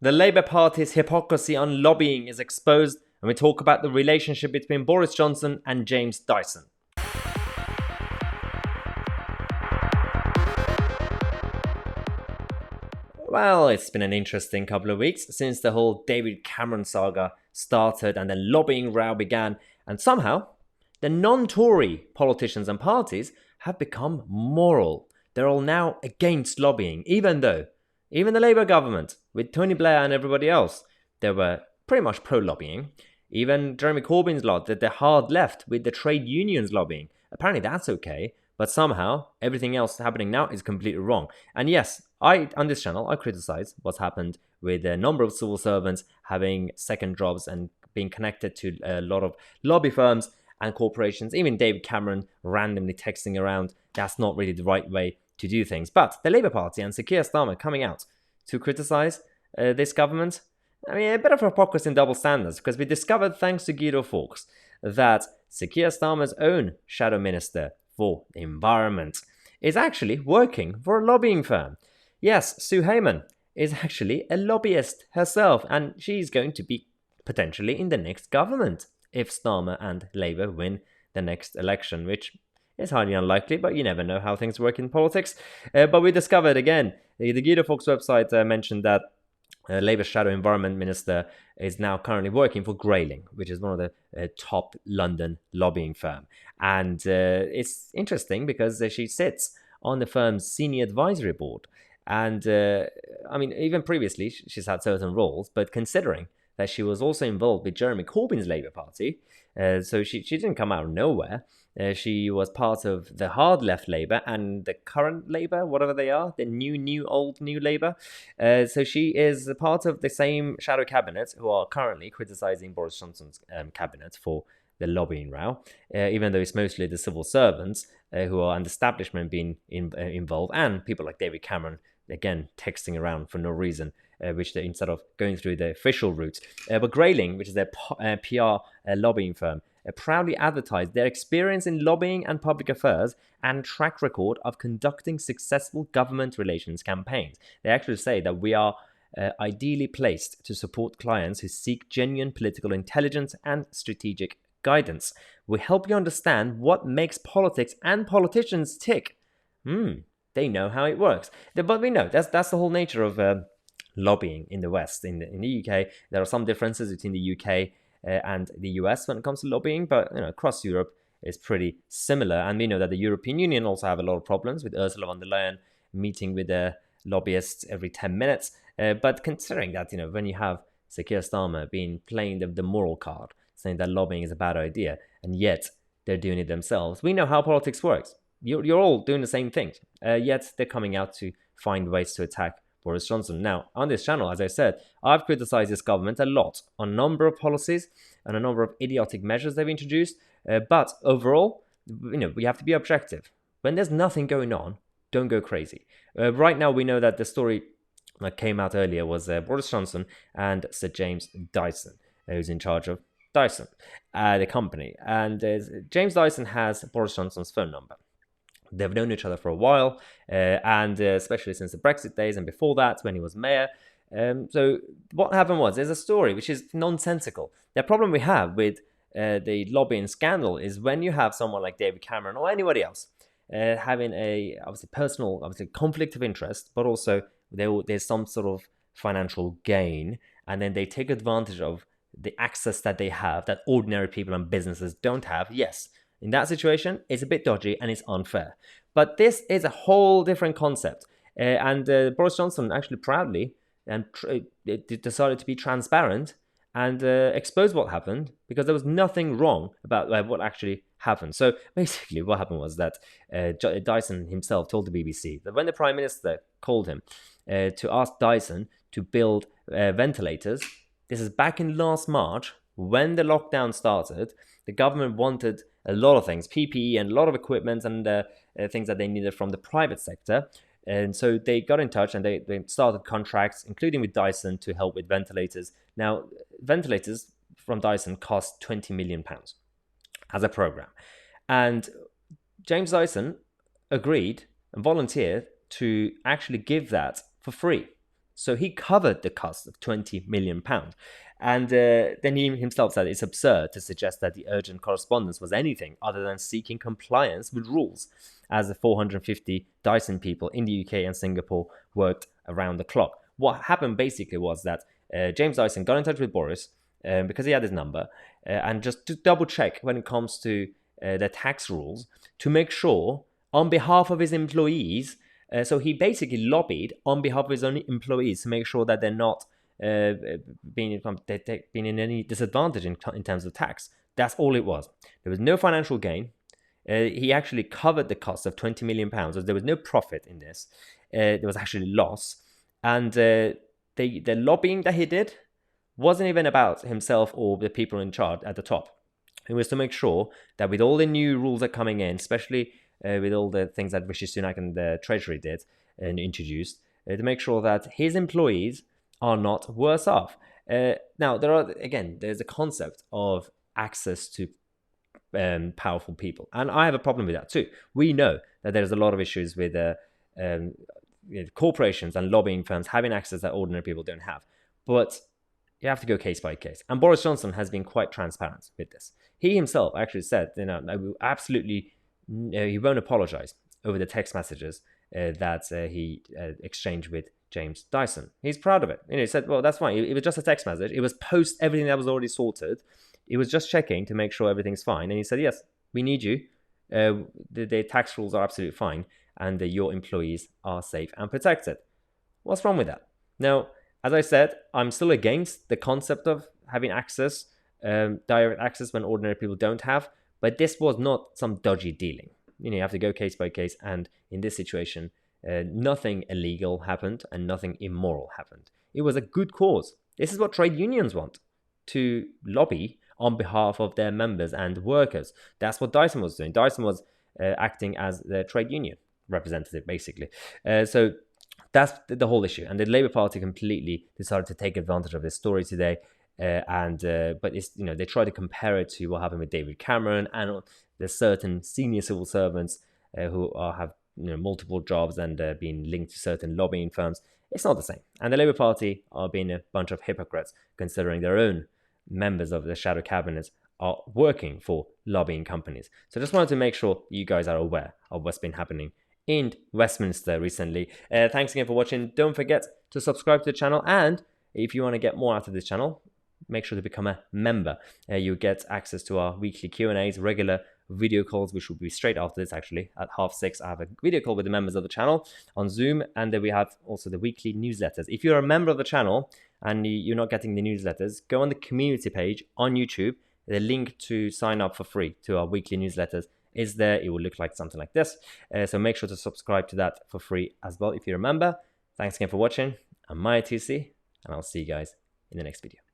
The Labour Party's hypocrisy on lobbying is exposed, and we talk about the relationship between Boris Johnson and James Dyson. Well, it's been an interesting couple of weeks since the whole David Cameron saga started and the lobbying row began, and somehow the non-Tory politicians and parties have become moral. They're all now against lobbying, even the Labour government, with Tony Blair and everybody else, they were pretty much pro-lobbying. Even Jeremy Corbyn's lot, the hard left, with the trade unions lobbying. Apparently that's okay, but somehow everything else happening now is completely wrong. And yes, on this channel, I criticize what's happened with a number of civil servants having second jobs and being connected to a lot of lobby firms and corporations. Even David Cameron randomly texting around. That's not really the right way to do things. But the Labour Party and Sir Keir Starmer coming out to criticize this government. I mean, a bit of hypocrisy and double standards, because we discovered, thanks to Guido Fawkes, that Sir Keir Starmer's own shadow minister for environment is actually working for a lobbying firm. Yes, Sue Heyman is actually a lobbyist herself, and she's going to be potentially in the next government if Starmer and Labour win the next election, which is highly unlikely, but you never know how things work in politics. But we discovered again, the Guido Fawkes website mentioned that Labour Shadow Environment Minister is now currently working for Grayling, which is one of the top London lobbying firm. And it's interesting because she sits on the firm's senior advisory board. And I mean, even previously, she's had certain roles, but considering that she was also involved with Jeremy Corbyn's Labour Party, so she didn't come out of nowhere. She was part of the hard left Labour and the current Labour, whatever they are, the new Labour. So she is part of the same shadow cabinet who are currently criticising Boris Johnson's cabinet for the lobbying row, even though it's mostly the civil servants who are and the establishment being involved, and people like David Cameron, again, texting around for no reason, which they instead of going through the official route. But Grayling, which is their PR lobbying firm, proudly advertised their experience in lobbying and public affairs and track record of conducting successful government relations campaigns. They actually say that we are ideally placed to support clients who seek genuine political intelligence and strategic guidance. We help you understand what makes politics and politicians tick. They know how it works. But we know that's the whole nature of lobbying in the West. In the UK, there are some differences between the UK and the US when it comes to lobbying, but across Europe it's pretty similar. And we know that the European Union also have a lot of problems with Ursula von der Leyen meeting with the lobbyists every 10 minutes. But considering that, when you have Sir Keir Starmer playing the moral card, saying that lobbying is a bad idea, and yet they're doing it themselves, we know how politics works. You're all doing the same things, yet they're coming out to find ways to attack Boris Johnson. Now, on this channel, as I said, I've criticized this government a lot on a number of policies and a number of idiotic measures they've introduced. But overall, we have to be objective. When there's nothing going on, don't go crazy. Right now, we know that the story that came out earlier was Boris Johnson and Sir James Dyson, who's in charge of Dyson, the company. And James Dyson has Boris Johnson's phone number. They've known each other for a while, and especially since the Brexit days and before that, when he was mayor. So what happened was, there's a story which is nonsensical. The problem we have with the lobbying scandal is when you have someone like David Cameron or anybody else having a personal conflict of interest, but also there's some sort of financial gain, and then they take advantage of the access that they have that ordinary people and businesses don't have. Yes, in that situation, it's a bit dodgy and it's unfair. But this is a whole different concept. And Boris Johnson actually proudly decided to be transparent and expose what happened, because there was nothing wrong about what actually happened. So basically what happened was that Dyson himself told the BBC that when the Prime Minister called him to ask Dyson to build ventilators, this is back in last March, when the lockdown started, the government wanted a lot of things, PPE and a lot of equipment and things that they needed from the private sector. And so they got in touch and they started contracts, including with Dyson, to help with ventilators. Now, ventilators from Dyson cost £20 million as a program. And James Dyson agreed and volunteered to actually give that for free So he covered the cost of £20 million. And then he himself said it's absurd to suggest that the urgent correspondence was anything other than seeking compliance with rules, as the 450 Dyson people in the UK and Singapore worked around the clock. What happened basically was that James Dyson got in touch with Boris because he had his number, and just to double check when it comes to the tax rules, to make sure on behalf of his employees. So he basically lobbied on behalf of his own employees to make sure that they're not being in any disadvantage in terms of tax. That's all it was. There was no financial gain. He actually covered the cost of £20 million. So there was no profit in this. There was actually loss. And the lobbying that he did wasn't even about himself or the people in charge at the top. It was to make sure that with all the new rules that are coming in, especially with all the things that Rishi Sunak and the Treasury did and introduced, to make sure that his employees are not worse off. Now, there's a concept of access to powerful people, and I have a problem with that too. We know that there's a lot of issues with corporations and lobbying firms having access that ordinary people don't have, but you have to go case by case. And Boris Johnson has been quite transparent with this. He himself actually said, he won't apologize over the text messages that he exchanged with James Dyson. He's proud of it. He said, well, that's fine. It was just a text message. It was post everything that was already sorted. It was just checking to make sure everything's fine. And he said, yes, we need you. The tax rules are absolutely fine, and your employees are safe and protected. What's wrong with that? Now, as I said, I'm still against the concept of having access, direct access when ordinary people don't have. But this was not some dodgy dealing. You have to go case by case. And in this situation, nothing illegal happened and nothing immoral happened. It was a good cause. This is what trade unions want, to lobby on behalf of their members and workers. That's what Dyson was doing. Dyson was acting as the trade union representative, basically. So that's the whole issue. And the Labour Party completely decided to take advantage of this story today. But it's, they try to compare it to what happened with David Cameron and there's certain senior civil servants who have multiple jobs and being linked to certain lobbying firms. It's not the same. And the Labour Party are being a bunch of hypocrites, considering their own members of the shadow cabinets are working for lobbying companies. So just wanted to make sure you guys are aware of what's been happening in Westminster recently. Thanks again for watching. Don't forget to subscribe to the channel, and if you want to get more out of this channel, make sure to become a member. You get access to our weekly Q&As, regular video calls, which will be straight after this. Actually at 6:30 I have a video call with the members of the channel on Zoom, and then we have also the weekly newsletters. If you're a member of the channel and you're not getting the newsletters, go on the community page on YouTube. The link to sign up for free to our weekly newsletters is there. It will look like something like this, so make sure to subscribe to that for free as well if you're a member. Thanks again for watching. I'm Tousi, and I'll see you guys in the next video.